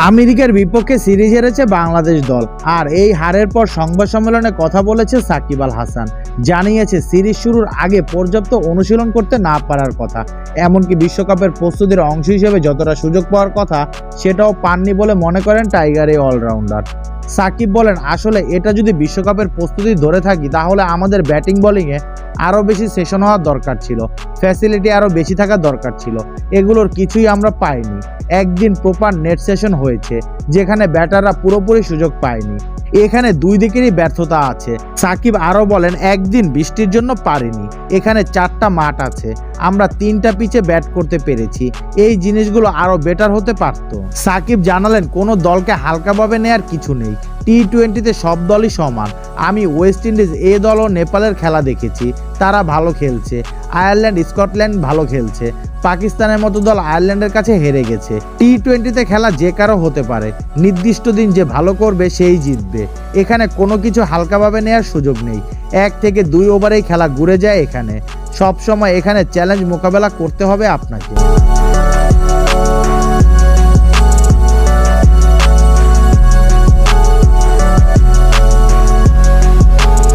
আমেরিকার বিপক্ষে সিরিজ হেরেছে বাংলাদেশ দল। আর এই হারের পর সংবাদ সম্মেলনে কথা বলেছে সাকিব আল হাসান। জানিয়েছে সিরিজ শুরুর আগে পর্যাপ্ত অনুশীলন করতে না পারার কথা, এমনকি বিশ্বকাপের প্রস্তুতির অংশ হিসেবে যতটা সুযোগ পাওয়ার কথা সেটাও পাননি বলে মনে করেন টাইগার এই অলরাউন্ডার। সাকিব বলেন, আসলে এটা যদি বিশ্বকাপের প্রস্তুতি ধরে থাকি তাহলে আমাদের ব্যাটিং বোলিংয়ে আরও বেশি সেশন হওয়ার দরকার ছিল, ফ্যাসিলিটি আরও বেশি থাকার দরকার ছিল। এগুলোর কিছুই আমরা পাইনি। একদিন প্রপার নেট সেশন হয়েছে যেখানে ব্যাটাররা পুরোপুরি সুযোগ পায়নি। এখানে দুই দিকেরই ব্যর্থতা আছে। সাকিব আরও বলেন, একদিন বৃষ্টির জন্য পারিনি। এখানে 4টা মাঠ আছে, আমরা 3টা পিচে ব্যাট করতে পেরেছি। এই জিনিসগুলো আরও বেটার হতে পারত। সাকিব জানালেন, কোনো দলকে হালকাভাবে নেয়ার কিছু নেই। টি-20তে সব দলই সমান। আমি ওয়েস্ট ইন্ডিজ এ দল ও নেপালের খেলা দেখেছি, তারা ভালো খেলছে। আয়ারল্যান্ড, স্কটল্যান্ড ভালো খেলছে। পাকিস্তানের মতো দল আয়ারল্যান্ডের কাছে হেরে গেছে। টি-20তে খেলা যে কারো হতে পারে, নির্দিষ্ট দিন যে ভালো করবে সেই জিতবে। এখানে কোনো কিছু হালকাভাবে নেওয়ার সুযোগ নেই। 1 থেকে 2 ওভারেই খেলা ঘুরে যায়। এখানে সব সময় এখানে চ্যালেঞ্জ মোকাবেলা করতে হবে আপনাকে।